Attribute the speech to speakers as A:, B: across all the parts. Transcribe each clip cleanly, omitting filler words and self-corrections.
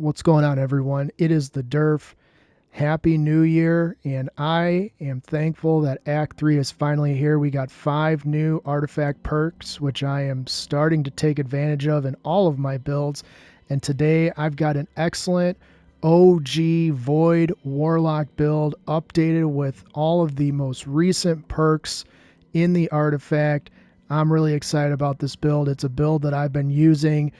A: What's going on, everyone? It is the Derf. Happy New Year, and I am thankful that Act 3 is finally here. We got 5 new artifact perks, which I am starting to take advantage of in all of my builds. And today I've got an excellent OG Void Warlock build updated with all of the most recent perks in the artifact. I'm really excited about this build. It's a build that I've been using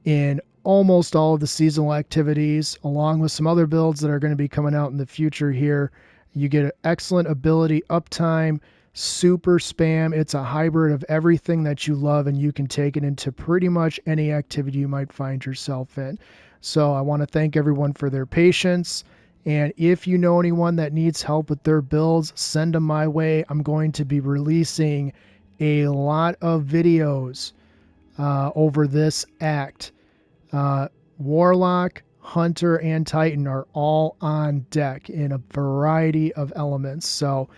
A: in almost all of the seasonal activities, along with some other builds that are going to be coming out in the future here. You get an excellent ability uptime, super spam. It's a hybrid of everything that you love, and you can take it into pretty much any activity you might find yourself in. So I want to thank everyone for their patience. And if you know anyone that needs help with their builds, send them my way. I'm going to be releasing a lot of videos over this act. Warlock, Hunter, and Titan are all on deck in a variety of elements. So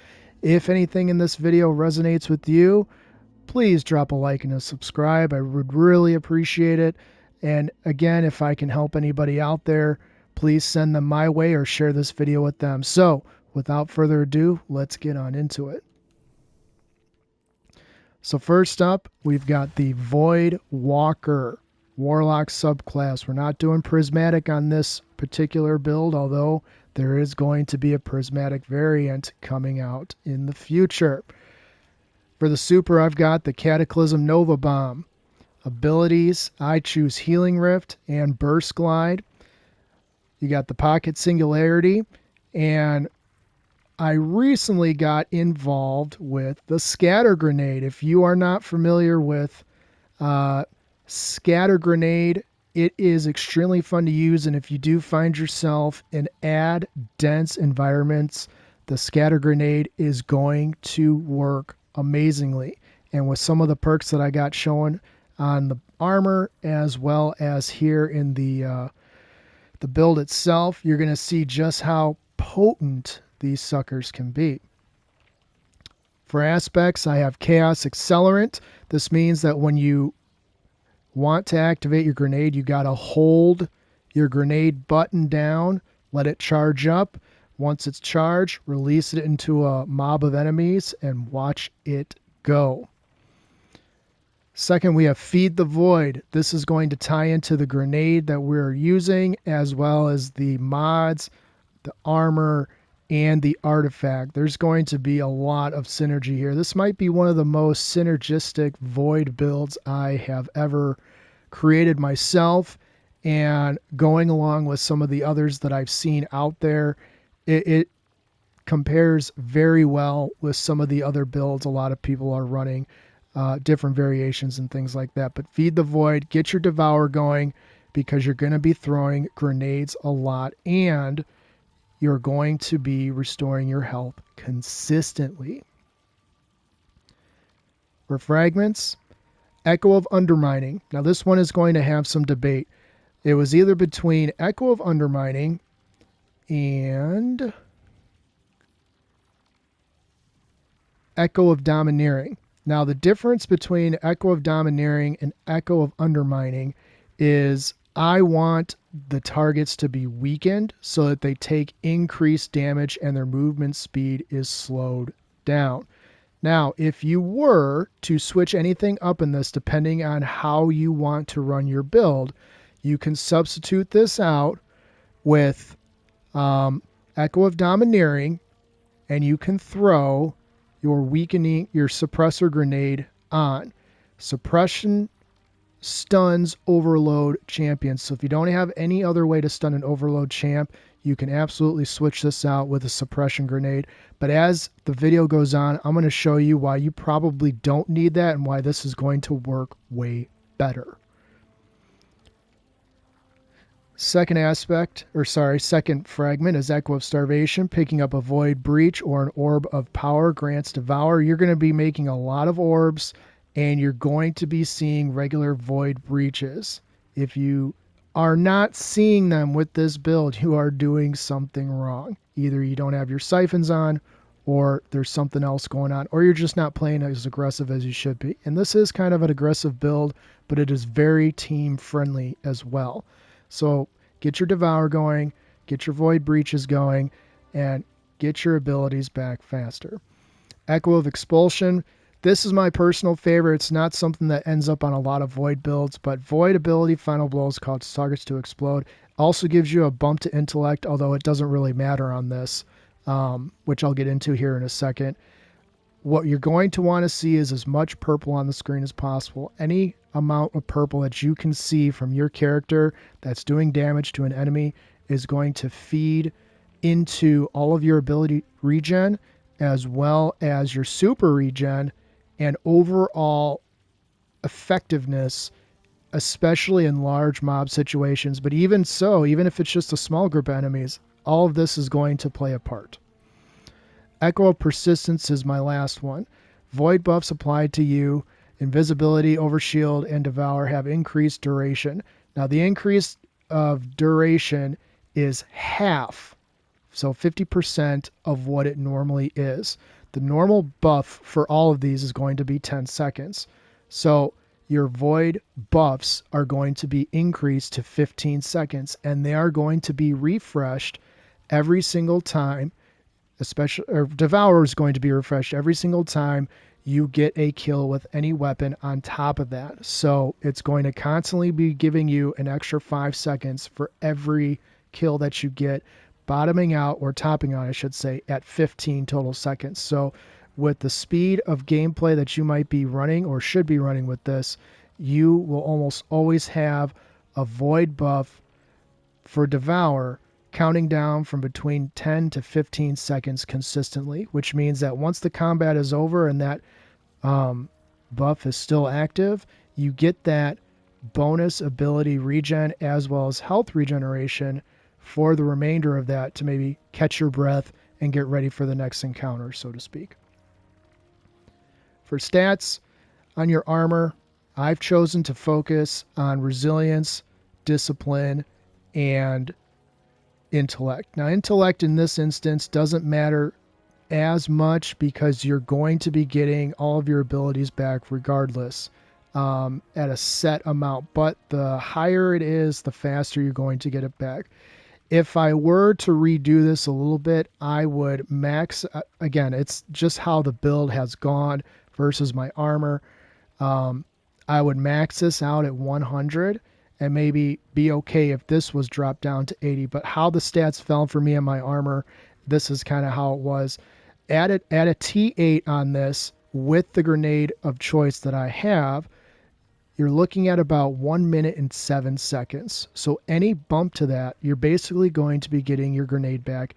A: if anything in this video resonates with you, please drop a like and a subscribe. I would really appreciate it. And again, if I can help anybody out there, please send them my way or share this video with them. So without further ado, let's get on into it. So first up, we've got the Void Walker Warlock subclass. We're not doing prismatic on this particular build, although there is going to be a prismatic variant coming out in the future. For the super, I've got the Cataclysm Nova Bomb. Abilities, I choose Healing Rift and Burst Glide. You got the Pocket Singularity, and I recently got involved with the Scatter Grenade. If you are not familiar with Scatter Grenade, it is extremely fun to use, and if you do find yourself in dense environments, the Scatter Grenade is going to work amazingly. And with some of the perks that I got showing on the armor as well as here in the build itself, you're going to see just how potent these suckers can be. For aspects, I have Chaos Accelerant. This means that when you want to activate your grenade, you got to hold your grenade button down, let it charge up. Once it's charged, release it into a mob of enemies and watch it go. Second, we have Feed the Void. This is going to tie into the grenade that we're using, as well as the mods, the armor, and the artifact. There's going to be a lot of synergy here. This might be one of the most synergistic Void builds I have ever created myself, and going along with some of the others that I've seen out there, it compares very well with some of the other builds a lot of people are running, different variations and things like that. But Feed the Void, get your Devour going, because you're going to be throwing grenades a lot, and you're going to be restoring your health consistently. For Fragments, Echo of Undermining. Now this one is going to have some debate. It was either between Echo of Undermining and Echo of Domineering. Now the difference between Echo of Domineering and Echo of Undermining is I want the targets to be weakened so that they take increased damage and their movement speed is slowed down. Now, if you were to switch anything up in this, depending on how you want to run your build, you can substitute this out with Echo of Domineering, and you can throw your suppressor grenade on. Suppression stuns overload champions. So if you don't have any other way to stun an overload champ, you can absolutely switch this out with a suppression grenade. But as the video goes on, I'm going to show you why you probably don't need that and why this is going to work way better. Second fragment is Echo of Starvation. Picking up a Void Breach or an Orb of Power grants Devour. You're going to be making a lot of orbs, and you're going to be seeing regular Void Breaches. If you are not seeing them with this build, you are doing something wrong. Either you don't have your siphons on, or there's something else going on, or you're just not playing as aggressive as you should be. And this is kind of an aggressive build, but it is very team friendly as well. So get your Devour going, get your Void Breaches going, and get your abilities back faster. Echo of Expulsion. This is my personal favorite. It's not something that ends up on a lot of Void builds, but Void ability Final Blows causes targets to explode. Also gives you a bump to Intellect, although it doesn't really matter on this, which I'll get into here in a second. What you're going to want to see is as much purple on the screen as possible. Any amount of purple that you can see from your character that's doing damage to an enemy is going to feed into all of your ability regen, as well as your super regen and overall effectiveness, especially in large mob situations. But even so, even if it's just a small group of enemies, all of this is going to play a part. Echo of Persistence is my last one. Void buffs applied to you, invisibility, overshield, and devour have increased duration. Now the increase of duration is half, so 50% of what it normally is. The normal buff for all of these is going to be 10 seconds. So your void buffs are going to be increased to 15 seconds, and they are going to be refreshed every single time. Especially, or Devour is going to be refreshed every single time you get a kill with any weapon on top of that. So it's going to constantly be giving you an extra 5 seconds for every kill that you get, bottoming out, or topping out, I should say, at 15 total seconds. So with the speed of gameplay that you might be running or should be running with this, you will almost always have a void buff for Devour counting down from between 10 to 15 seconds consistently, which means that once the combat is over and that buff is still active, you get that bonus ability regen as well as health regeneration for the remainder of that to maybe catch your breath and get ready for the next encounter, so to speak. For stats on your armor, I've chosen to focus on resilience, discipline, and intellect. Now, intellect in this instance doesn't matter as much because you're going to be getting all of your abilities back regardless at a set amount. But the higher it is, the faster you're going to get it back. If I were to redo this a little bit, I would max, again, it's just how the build has gone versus my armor. I would max this out at 100 and maybe be okay if this was dropped down to 80. But how the stats fell for me and my armor, this is kind of how it was. Add a T8 on this with the grenade of choice that I have, you're looking at about 1 minute and 7 seconds. So any bump to that, you're basically going to be getting your grenade back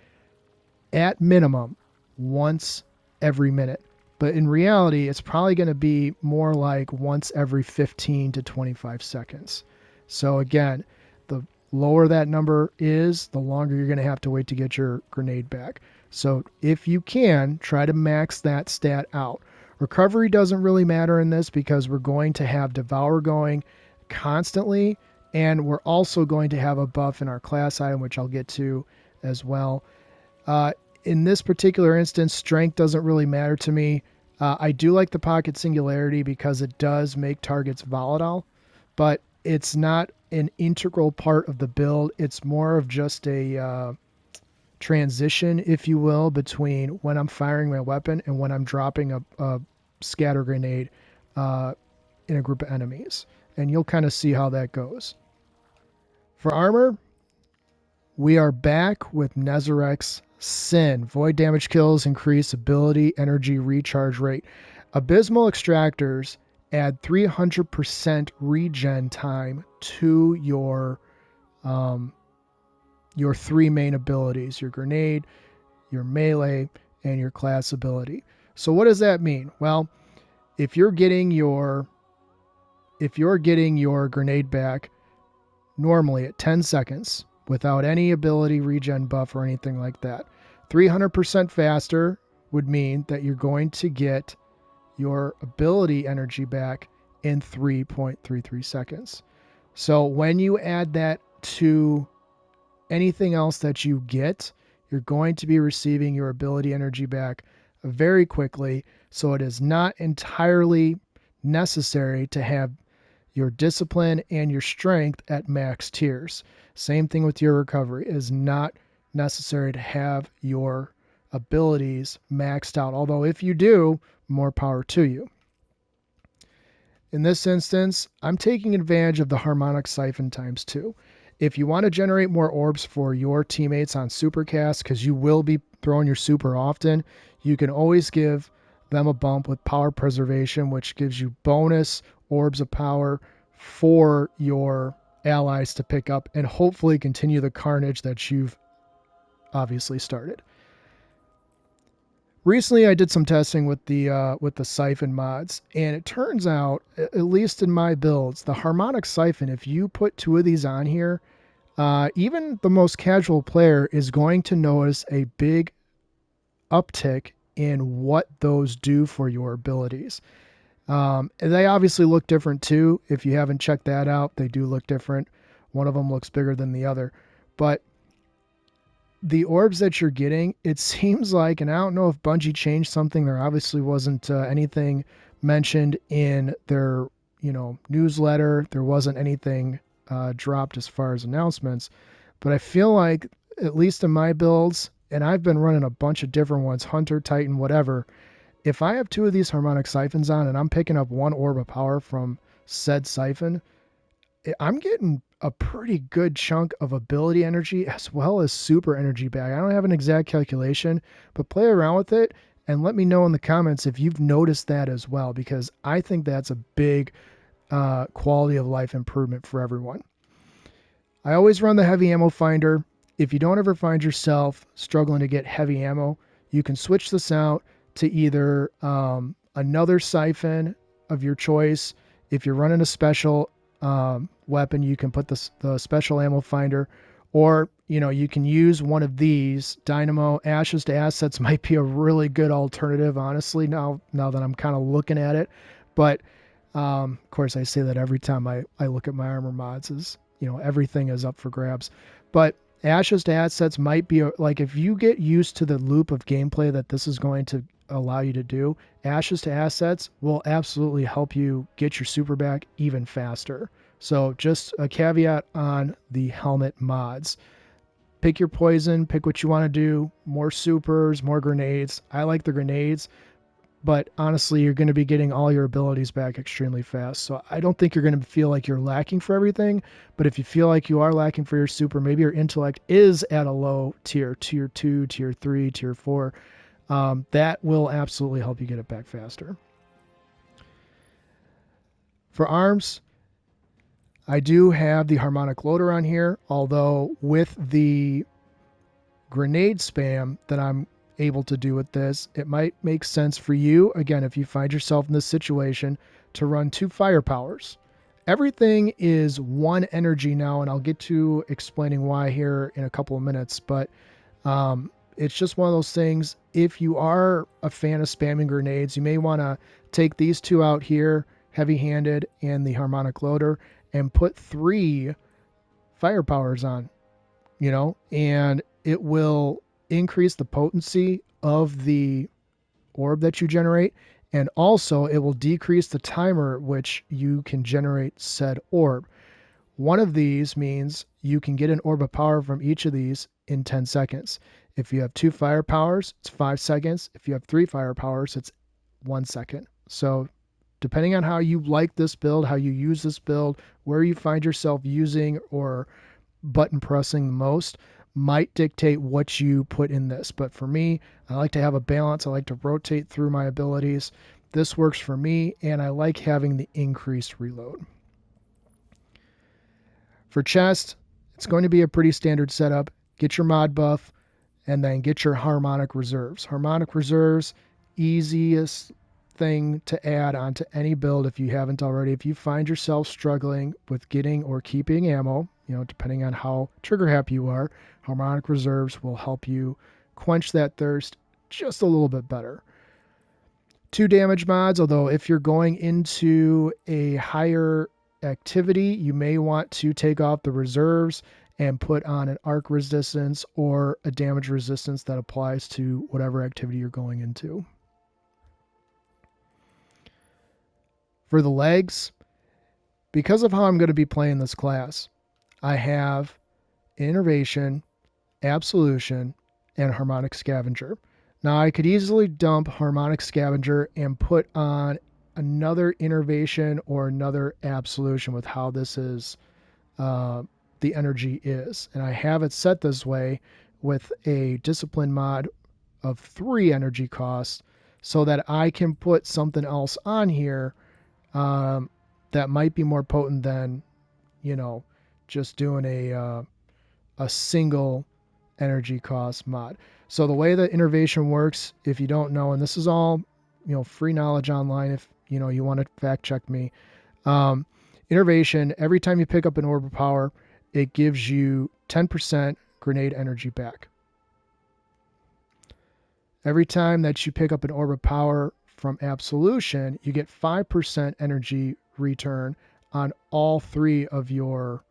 A: at minimum once every minute. But in reality, it's probably going to be more like once every 15 to 25 seconds. So again, the lower that number is, the longer you're going to have to wait to get your grenade back. So if you can, try to max that stat out. Recovery doesn't really matter in this because we're going to have Devour going constantly, and we're also going to have a buff in our class item, which I'll get to as well. In this particular instance, strength doesn't really matter to me. I do like the Pocket Singularity because it does make targets volatile, but it's not an integral part of the build. It's more of just a transition, if you will, between when I'm firing my weapon and when I'm dropping a scatter grenade in a group of enemies. And you'll kind of see how that goes. For armor, we are back with Nezarek's Sin. Void damage kills increase ability energy recharge rate. Abysmal Extractors add 300% regen time to your three main abilities, your grenade, your melee, and your class ability. So what does that mean? Well, if you're getting your grenade back normally at 10 seconds without any ability regen buff or anything like that, 300% faster would mean that you're going to get your ability energy back in 3.33 seconds. So when you add that to anything else that you get, you're going to be receiving your ability energy back very quickly. So it is not entirely necessary to have your discipline and your strength at max tiers. Same thing with your recovery. It is not necessary to have your abilities maxed out. Although if you do, more power to you. In this instance, I'm taking advantage of the harmonic siphon times 2. If you want to generate more orbs for your teammates on supercast, because you will be throwing your super often, you can always give them a bump with power preservation, which gives you bonus orbs of power for your allies to pick up and hopefully continue the carnage that you've obviously started. Recently, I did some testing with the siphon mods, and it turns out, at least in my builds, the harmonic siphon, if you put 2 of these on here, even the most casual player is going to notice a big uptick in what those do for your abilities. They obviously look different too. If you haven't checked that out, they do look different. One of them looks bigger than the other, but the orbs that you're getting, it seems like, and I don't know if Bungie changed something. There obviously wasn't anything mentioned in their, newsletter. There wasn't anything dropped as far as announcements, but I feel like, at least in my builds, and I've been running a bunch of different ones, Hunter, Titan, whatever. If I have 2 of these harmonic siphons on and I'm picking up 1 orb of power from said siphon, I'm getting a pretty good chunk of ability energy as well as super energy back. I don't have an exact calculation, but play around with it and let me know in the comments if you've noticed that as well, because I think that's a big quality of life improvement for everyone. I always run the heavy ammo finder. If you don't ever find yourself struggling to get heavy ammo, you can switch this out to either another siphon of your choice. If you're running a special weapon, you can put the special ammo finder, or you can use one of these. Dynamo Ashes to Assets might be a really good alternative, honestly, now that I'm kind of looking at it. But of course, I say that every time I look at my armor mods, is everything is up for grabs. But Ashes to Assets might be like, if you get used to the loop of gameplay that this is going to allow you to do, Ashes to Assets will absolutely help you get your super back even faster. So just a caveat on the helmet mods. Pick your poison, pick what you want to do. More supers, more grenades. I like the grenades, but honestly, you're going to be getting all your abilities back extremely fast. So I don't think you're going to feel like you're lacking for everything, but if you feel like you are lacking for your super, maybe your intellect is at a low tier 2, tier 3, tier 4, that will absolutely help you get it back faster. For arms, I do have the harmonic loader on here, although with the grenade spam that I'm able to do with this, it might make sense for you, again, if you find yourself in this situation, to run 2 firepowers. Everything is 1 energy now, and I'll get to explaining why here in a couple of minutes, but it's just one of those things. If you are a fan of spamming grenades, you may want to take these 2 out here, heavy-handed and the harmonic loader, and put 3 firepowers on, and it will increase the potency of the orb that you generate, and also it will decrease the timer at which you can generate said orb. One of these means you can get an orb of power from each of these in 10 seconds. If you have 2 fire powers, it's 5 seconds. If you have 3 fire powers, it's 1 second. So depending on how you like this build, how you use this build, where you find yourself using or button pressing the most, might dictate what you put in this. But for me, I like to have a balance. I like to rotate through my abilities. This works for me, and I like having the increased reload. For chest, it's going to be a pretty standard setup. Get your mod buff, and then get your harmonic reserves. Harmonic reserves, easiest thing to add onto any build if you haven't already. If you find yourself struggling with getting or keeping ammo, depending on how trigger happy you are, harmonic reserves will help you quench that thirst just a little bit better. 2 damage mods, although if you're going into a higher activity, you may want to take off the reserves and put on an arc resistance or a damage resistance that applies to whatever activity you're going into. For the legs, Because of how I'm going to be playing this class, I have Innervation, Absolution, and Harmonic Scavenger. Now I could easily dump Harmonic Scavenger and put on another Innervation or another Absolution with how this is, the energy is. And I have it set this way with a Discipline mod of 3 energy costs so that I can put something else on here, that might be more potent than, just doing a single energy cost mod. So the way that Innervation works, if you don't know, and this is all, free knowledge online if, you want to fact check me. Innervation, every time you pick up an orb of power, it gives you 10% grenade energy back. Every time that you pick up an orb of power from Absolution, you get 5% energy return on all 3 of your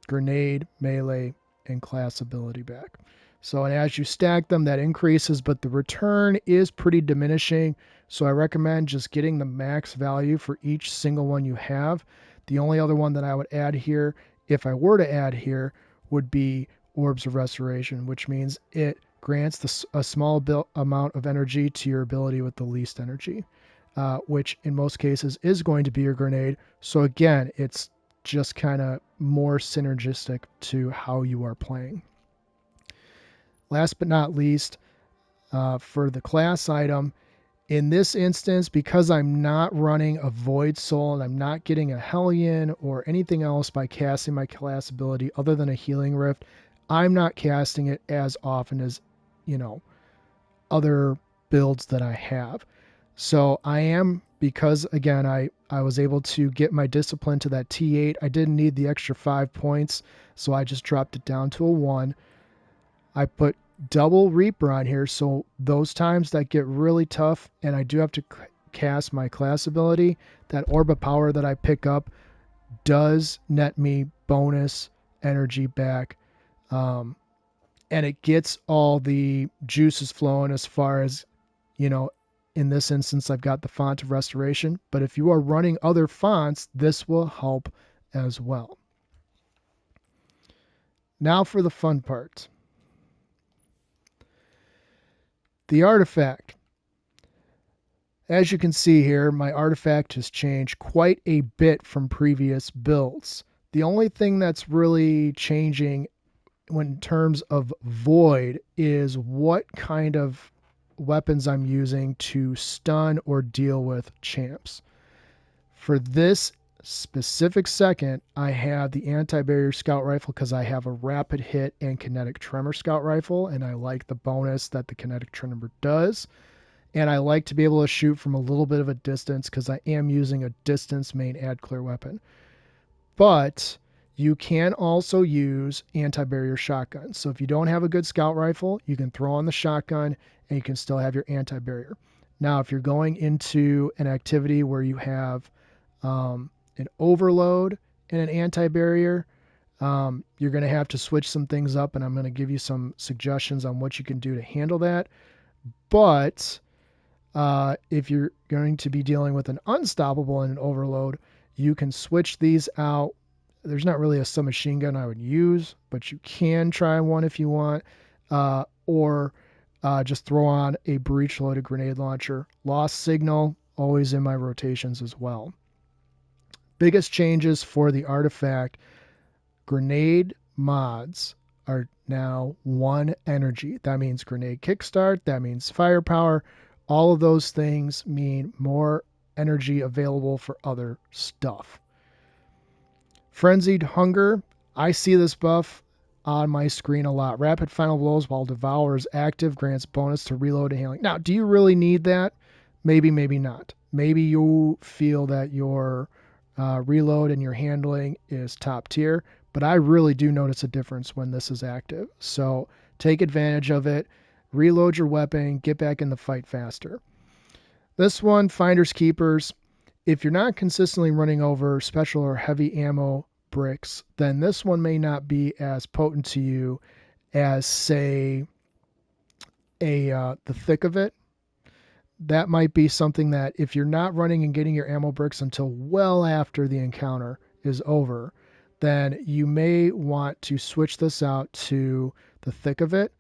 A: grenade, melee, and class ability back. So, and as you stack them, that increases, but the return is pretty diminishing. So I recommend just getting the max value for each single one you have. The only other one that I would add here, if I were to add here, would be Orbs of Restoration, which means it grants a small amount of energy to your ability with the least energy, which in most cases is going to be your grenade. So again, it's just kind of more synergistic to how you are playing. Last but not least, for the class item, in this instance, because I'm not running a Void Soul and I'm not getting a Hellion or anything else by casting my class ability other than a Healing Rift, I'm not casting it as often as, other builds that I have. So I am, because again, I was able to get my discipline to that T8. I didn't need the extra 5 points, so I just dropped it down to a 1. I put double Reaper on here, so those times that get really tough and I do have to cast my class ability, that Orb of Power that I pick up does net me bonus energy back. And it gets all the juices flowing as far as, in this instance, I've got the Font of Restoration, but if you are running other fonts, this will help as well. Now for the fun part. The artifact. As you can see here, my artifact has changed quite a bit from previous builds. The only thing that's really changing in terms of Void is what kind of weapons I'm using to stun or deal with champs. For this specific second, I have the anti-barrier scout rifle because I have a rapid hit and kinetic tremor scout rifle, and I like the bonus that the kinetic tremor does. And I like to be able to shoot from a little bit of a distance because I am using a distance main ad clear weapon. But you can also use anti-barrier shotguns. So if you don't have a good scout rifle, you can throw on the shotgun and you can still have your anti-barrier. Now, if you're going into an activity where you have an overload and an anti-barrier, you're going to have to switch some things up, and I'm going to give you some suggestions on what you can do to handle that. But if you're going to be dealing with an unstoppable and an overload, you can switch these out. There's not really a submachine gun I would use, but you can try one if you want, or just throw on a breech-loaded grenade launcher. Lost signal, always in my rotations as well. Biggest changes for the artifact, grenade mods are now 1 energy. That means grenade kickstart, that means firepower. All of those things mean more energy available for other stuff. Frenzied Hunger, I see this buff on my screen a lot. Rapid Final Blows while Devour is active grants bonus to reload and healing. Now, do you really need that? Maybe, maybe not. Maybe you feel that your reload and your handling is top tier, but I really do notice a difference when this is active. So take advantage of it, reload your weapon, get back in the fight faster. This one, Finders Keepers, if you're not consistently running over special or heavy ammo bricks, then this one may not be as potent to you as, say, the Thick of It. that might be something that if you're not running and getting your ammo bricks until well after the encounter is over, then you may want to switch this out to the thick of it,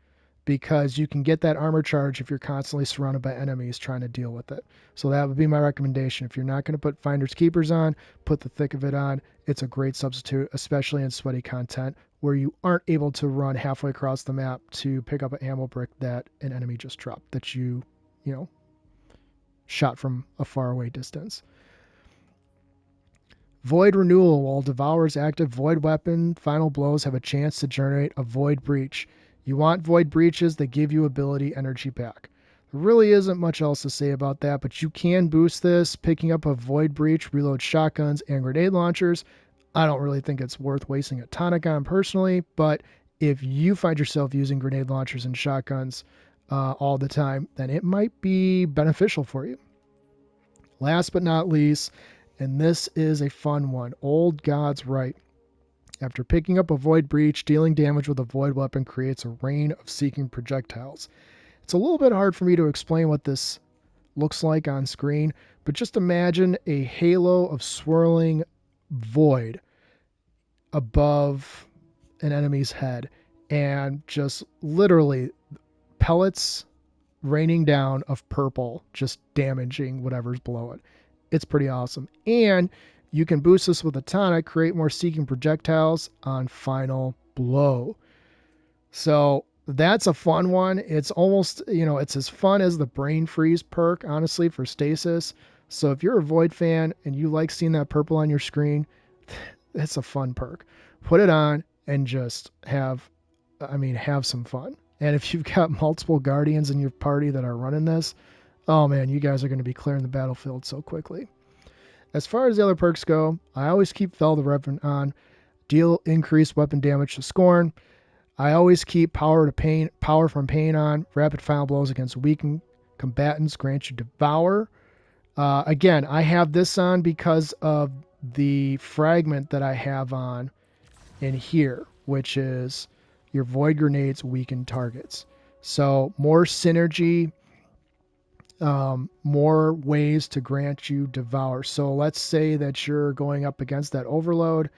A: because you can get that armor charge if you're constantly surrounded by enemies trying to deal with it. So that would be my recommendation. If you're not going to put Finders Keepers on, put the thick of it on. It's a great substitute, especially in sweaty content where you aren't able to run halfway across the map to pick up an ammo brick that an enemy just dropped, that you shot from a faraway distance. Void Renewal. While Devour's active Void weapon, final blows have a chance to generate a Void Breach. You want Void Breaches that give you ability energy back. There really isn't much else to say about that, but you can boost this. Picking up a Void Breach, reload shotguns, and grenade launchers. I don't really think it's worth wasting a tonic on personally, but if you find yourself using grenade launchers and shotguns all the time, then it might be beneficial for you. Last but not least, and this is a fun one, Old God's Right. After picking up a Void Breach, dealing damage with a Void weapon creates a rain of seeking projectiles. It's a little bit hard for me to explain what this looks like on screen, but just imagine a halo of swirling void above an enemy's head, and just literally pellets raining down of purple, just damaging whatever's below it. It's pretty awesome. And you can boost this with a tonic, create more seeking projectiles on final blow. So that's a fun one. It's almost, it's as fun as the Brain Freeze perk, honestly, for stasis. So if you're a Void fan and you like seeing that purple on your screen, it's a fun perk. Put it on and just have some fun. And if you've got multiple Guardians in your party that are running this, oh man, you guys are going to be clearing the battlefield so quickly. As far as the other perks go, I always keep Fell the Revenant on. Deal increased weapon damage to Scorn. I always keep Power from Pain on. Rapid final blows against weakened combatants grant you Devour. Again, I have this on because of the fragment that I have on in here, which is your Void Grenades weaken targets. So more synergy, more ways to grant you Devour. So let's say that you're going up against that Overload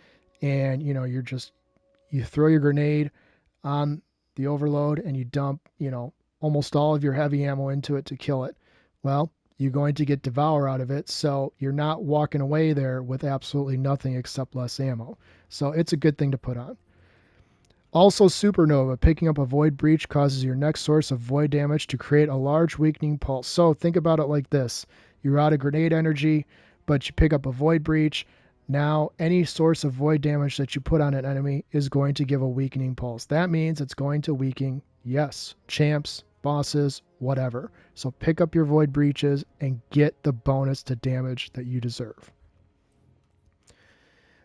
A: and you throw your grenade on the Overload and you dump, almost all of your heavy ammo into it to kill it. Well, you're going to get Devour out of it, so you're not walking away there with absolutely nothing except less ammo. So it's a good thing to put on. Also, Supernova. Picking up a Void Breach causes your next source of Void damage to create a large weakening pulse. So think about it like this. You're out of grenade energy, but you pick up a Void Breach. Now, any source of Void damage that you put on an enemy is going to give a weakening pulse. That means it's going to weaken, yes, champs, bosses, whatever. So pick up your Void Breaches and get the bonus to damage that you deserve.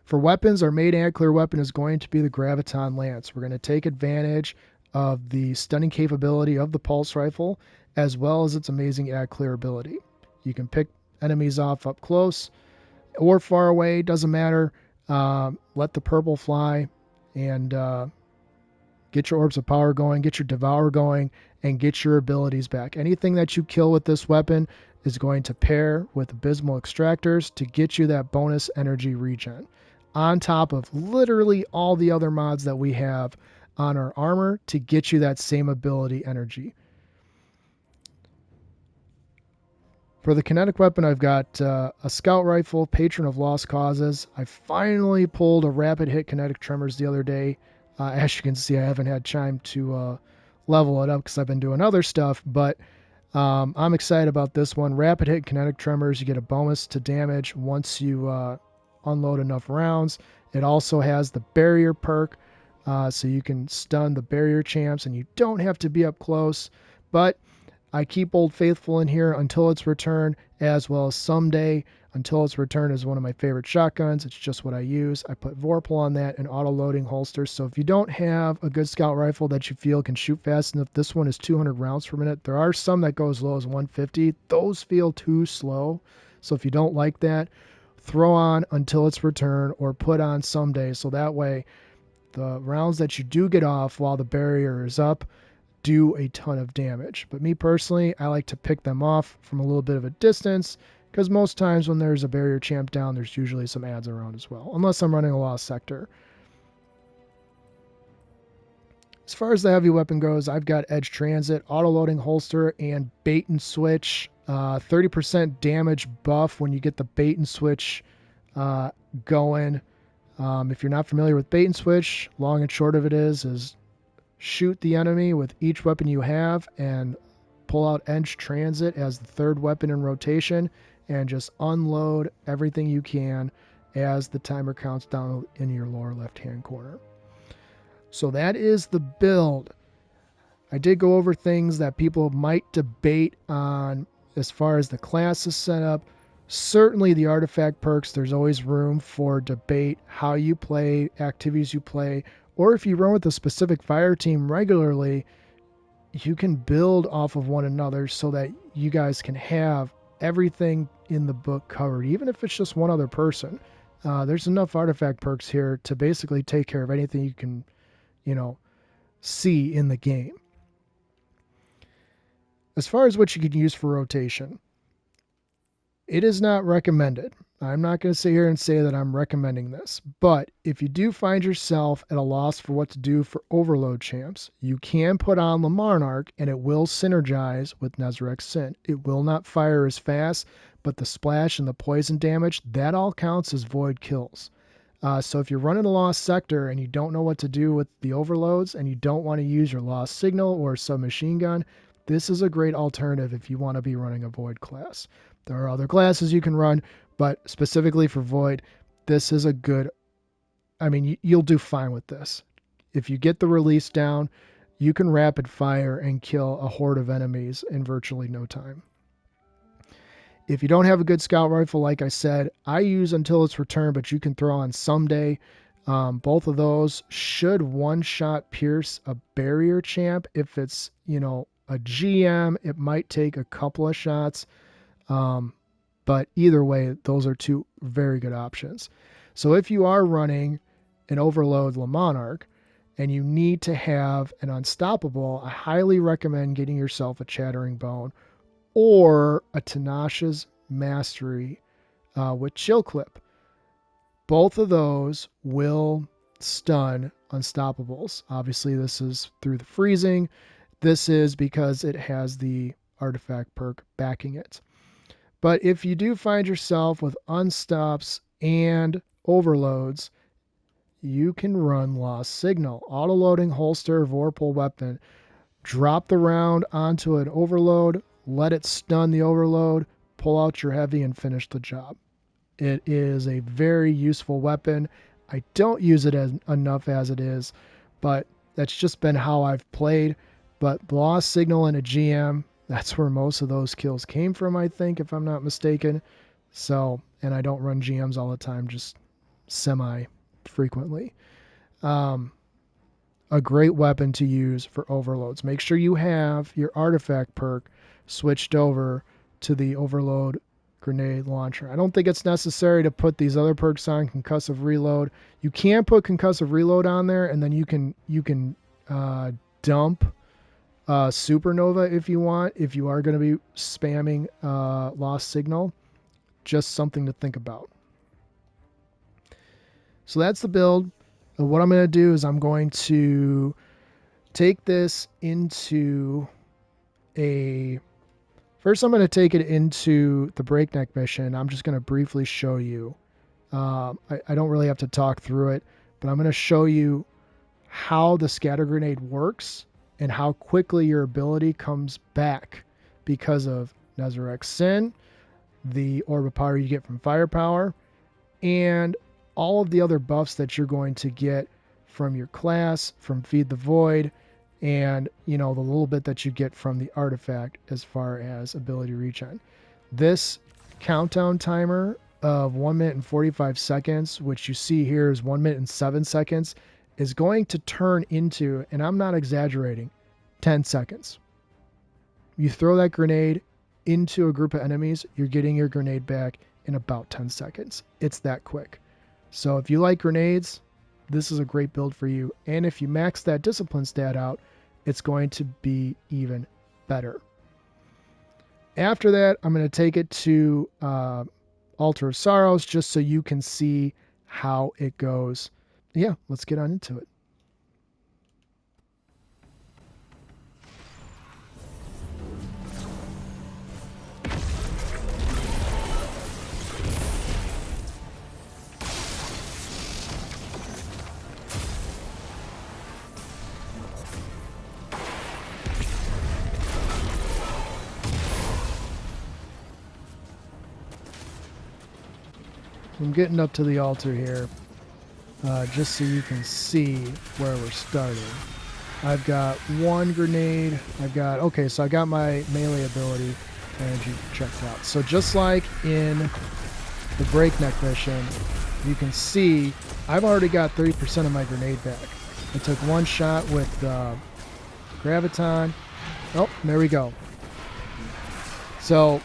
A: For weapons, our main ad clear weapon is going to be the Graviton Lance. We're going to take advantage of the stunning capability of the Pulse Rifle, as well as its amazing ad clear ability. You can pick enemies off up close or far away, doesn't matter. Let the purple fly and get your Orbs of Power going, get your Devour going, and get your abilities back. Anything that you kill with this weapon is going to pair with Abysmal Extractors to get you that bonus energy regen, on top of literally all the other mods that we have on our armor to get you that same ability energy. For the kinetic weapon, I've got a Scout Rifle, Patron of Lost Causes. I finally pulled a Rapid Hit Kinetic Tremors the other day. As you can see, I haven't had time to level it up because I've been doing other stuff, but I'm excited about this one. Rapid Hit Kinetic Tremors, you get a bonus to damage once you unload enough rounds. It also has the barrier perk, so you can stun the barrier champs and you don't have to be up close. But I keep Old Faithful in here until its return, as well as Someday until its return is one of my favorite shotguns. It's just what I use. I put Vorpal on that and auto-loading holsters. So if you don't have a good Scout Rifle that you feel can shoot fast enough, this one is 200 rounds per minute. There are some that go as low as 150. Those feel too slow. So if you don't like that, throw on until its return or put on Someday. So that way the rounds that you do get off while the barrier is up do a ton of damage. But me personally, I like to pick them off from a little bit of a distance, because most times when there's a barrier champ down, there's usually some ads around as well, unless I'm running a lost sector. As far as the heavy weapon goes, I've got Edge Transit, auto-loading holster, and bait and switch. 30% damage buff when you get the bait and switch going. If you're not familiar with bait and switch, long and short of it is shoot the enemy with each weapon you have and pull out Edge Transit as the third weapon in rotation and just unload everything you can as the timer counts down in your lower left-hand corner. So that is the build. I did go over things that people might debate on as far as the class is set up. Certainly the artifact perks, there's always room for debate, how you play, activities you play, or if you run with a specific fire team regularly, you can build off of one another so that you guys can have everything in the book covered, even if it's just one other person. There's enough artifact perks here to basically take care of anything you can see in the game. As far as what you can use for rotation, it is not recommended. I'm not going to sit here and say that I'm recommending this, but if you do find yourself at a loss for what to do for overload champs, you can put on Lamarnarch and it will synergize with Nezarec Sin. It will not fire as fast, but the splash and the poison damage, that all counts as void kills. So if you're running a lost sector and you don't know what to do with the overloads and you don't want to use your lost signal or submachine gun, this is a great alternative if you want to be running a void class. There are other classes you can run, but specifically for void, this is a good, you'll do fine with this. If you get the release down, you can rapid fire and kill a horde of enemies in virtually no time. If you don't have a good scout rifle, like I said, I use Until It's Returned, but you can throw on Someday. Both of those should one-shot pierce a barrier champ. If it's, a GM, it might take a couple of shots. But either way, those are two very good options. So if you are running an Overload Lamarnarch and you need to have an Unstoppable, I highly recommend getting yourself a Chattering Bone or a Tanasha's Mastery with Chill Clip. Both of those will stun Unstoppables. Obviously, this is through the freezing. This is because it has the artifact perk backing it. But if you do find yourself with unstops and overloads, you can run Lost Signal. Auto-loading holster, Vorpal weapon. Drop the round onto an overload, let it stun the overload, pull out your heavy, and finish the job. It is a very useful weapon. I don't use it enough as it is, but that's just been how I've played. But Lost Signal in a GM, that's where most of those kills came from, I think, if I'm not mistaken. So, and I don't run GMs all the time, just semi-frequently. A great weapon to use for overloads. Make sure you have your artifact perk switched over to the overload grenade launcher. I don't think it's necessary to put these other perks on, concussive reload. You can put concussive reload on there, and then you can dump supernova if you want, if you are going to be spamming Lost Signal. Just something to think about. So that's the build. What I'm going to do is I'm going to take this into first I'm going to take it into the breakneck mission. I'm just going to briefly show you. I don't really have to talk through it, but I'm going to show you how the scatter grenade works and how quickly your ability comes back because of Nezarec Sin, the orb of power you get from firepower, and all of the other buffs that you're going to get from your class, from Feed the Void, and the little bit that you get from the artifact as far as ability regen. This countdown timer of 1 minute and 45 seconds, which you see here is 1 minute and 7 seconds, is going to turn into, and I'm not exaggerating, 10 seconds. You throw that grenade into a group of enemies, you're getting your grenade back in about 10 seconds. It's that quick. So if you like grenades, this is a great build for you. And if you max that discipline stat out, it's going to be even better. After that, I'm going to take it to Altar of Sorrows just so you can see how it goes. Yeah, let's get on into it. I'm getting up to the altar here, just so you can see where we're starting. I've got one grenade. Okay, so I got my melee ability energy checked out. So just like in the breakneck mission, you can see I've already got 30% of my grenade back. I took one shot with Graviton. Oh, there we go. So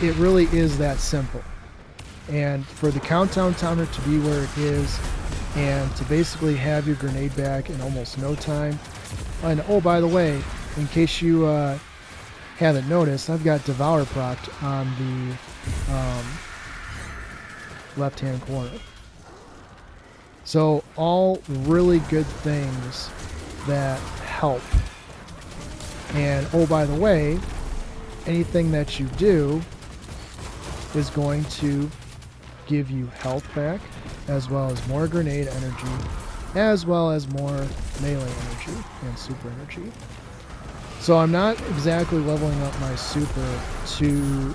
A: it really is that simple. And for the countdown timer to be where it is, and to basically have your grenade back in almost no time. And oh, by the way, in case you haven't noticed, I've got Devour procced on the left-hand corner. So all really good things that help. And oh, by the way, anything that you do is going to give you health back, as well as more grenade energy, as well as more melee energy and super energy. So I'm not exactly leveling up my super to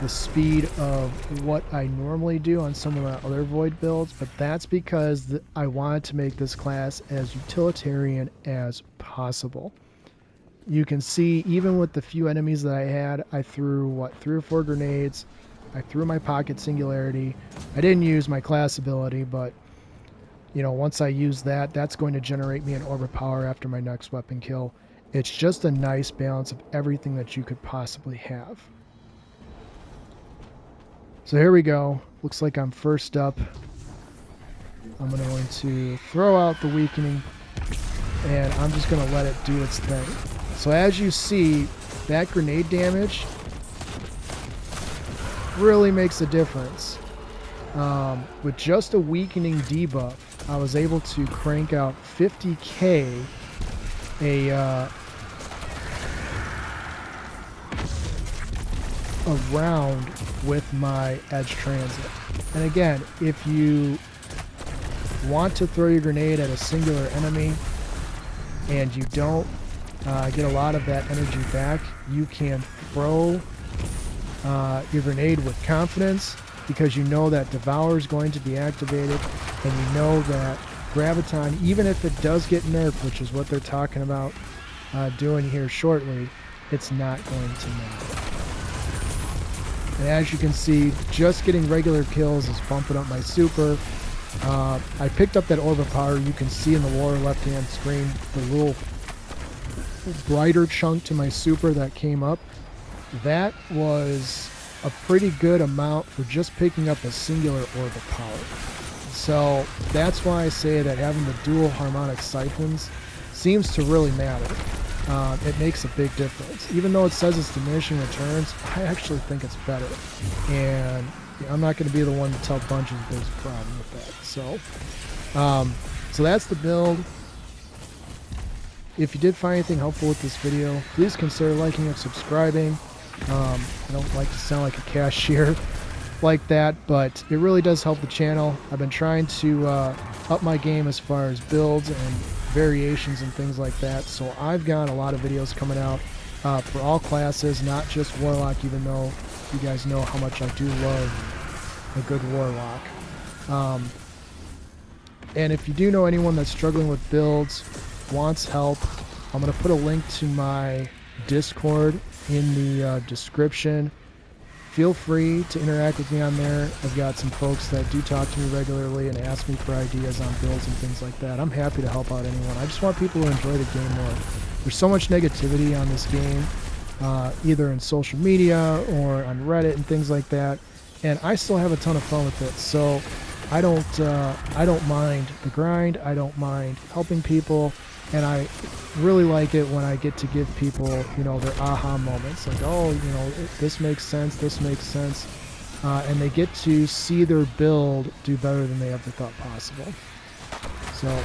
A: the speed of what I normally do on some of my other Void builds, but that's because I wanted to make this class as utilitarian as possible. You can see, even with the few enemies that I had, I threw, what, 3 or 4 grenades. I threw my pocket singularity. I didn't use my class ability, but you know, once I use that, that's going to generate me an orb of power after my next weapon kill. It's just a nice balance of everything that you could possibly have. So here we go. Looks like I'm first up. I'm going to throw out the weakening, and I'm just going to let it do its thing. So as you see, that grenade damage really makes a difference. With just a weakening debuff, I was able to crank out 50k a round with my edge transit. And again, if you want to throw your grenade at a singular enemy and you don't get a lot of that energy back, you can throw your grenade with confidence, because you know that Devour is going to be activated, and you know that Graviton, even if it does get nerfed, which is what they're talking about doing here shortly, it's not going to matter. And as you can see, just getting regular kills is bumping up my super. I picked up that Orb of Power. You can see in the lower left-hand screen the little brighter chunk to my super that came up. That was a pretty good amount for just picking up a singular Orb of Power. So that's why I say that having the dual harmonic siphons seems to really matter. It makes a big difference. Even though it says it's diminishing returns, I actually think it's better. And I'm not going to be the one to tell Bungie that there's a problem with that. So that's the build. If you did find anything helpful with this video, please consider liking and subscribing. I don't like to sound like a cashier like that, but it really does help the channel. I've been trying to up my game as far as builds and variations and things like that, so I've got a lot of videos coming out for all classes, not just Warlock, even though you guys know how much I do love a good Warlock. And if you do know anyone that's struggling with builds, wants help, I'm going to put a link to my Discord in the description. Feel free to interact with me on there. I've got some folks that do talk to me regularly and ask me for ideas on builds and things like that. I'm happy to help out anyone. I just want people to enjoy the game more. There's so much negativity on this game, either in social media or on Reddit and things like that, and I still have a ton of fun with it. So I don't mind the grind. I don't mind helping people, and I really like it when I get to give people, you know, their aha moments. Like, oh, you know, this makes sense. This makes sense, and they get to see their build do better than they ever thought possible. So,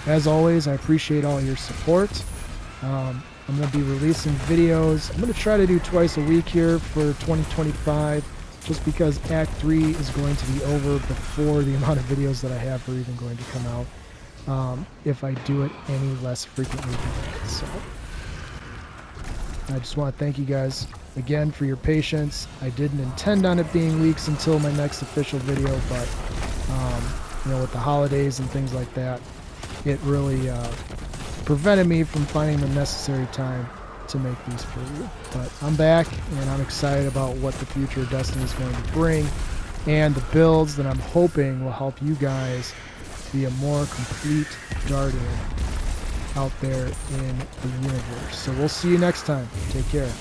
A: as always, I appreciate all your support. I'm going to be releasing videos. I'm going to try to do twice a week here for 2025, just because Act 3 is going to be over before the amount of videos that I have are even going to come out, if I do it any less frequently than that. So, I just want to thank you guys again for your patience. I didn't intend on it being weeks until my next official video, but you know, with the holidays and things like that, it really prevented me from finding the necessary time to make these for you. But I'm back, and I'm excited about what the future of Destiny is going to bring, and the builds that I'm hoping will help you guys be a more complete Guardian out there in the universe. So we'll see you next time. Take care.